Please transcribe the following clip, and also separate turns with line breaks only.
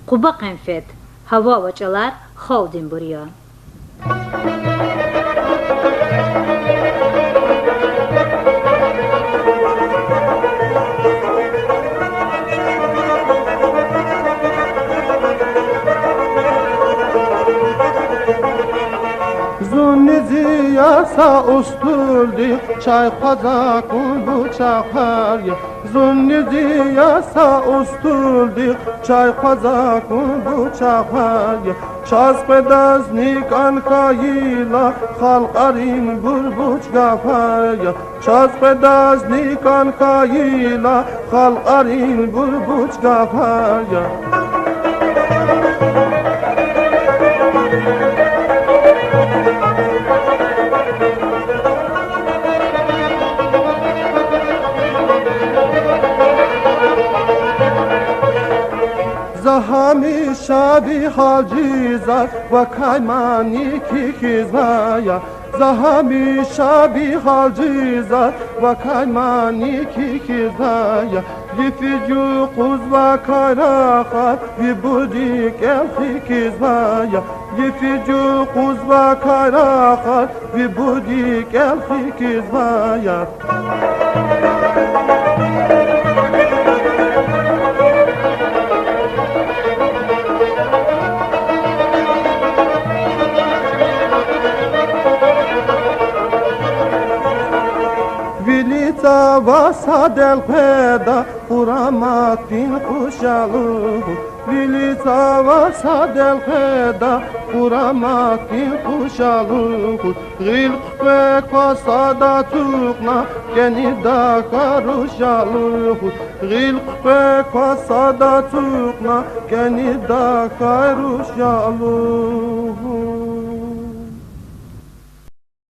قوبا قنفت هوا و چلار خالدین بریا
Zunniziya ustuldi çay kazakun bu çakar ya Zunniziya ustuldi çay kazakun bu çakar ya Çaz pedaznik ankayila halkarin burbuç gafar ya Çaz pedaznik ankayila halkarin burbuç gafar ya Zahami şabi halcizar ve kaymani kikizaya Zahami şabi halcizar ve kaymani kikizaya Lificu kuz ve kayrakar ve budik el kikizaya Lificu kuz ve kayrakar ve budik el kikizaya Vilita vasa del peda Kuramatin kuşalı Vilita vasa del peda Kuramatin kuşalı Gilk ve kasada tukna Geni da karuşalı Gilk ve kasada tukna Geni da karuşalı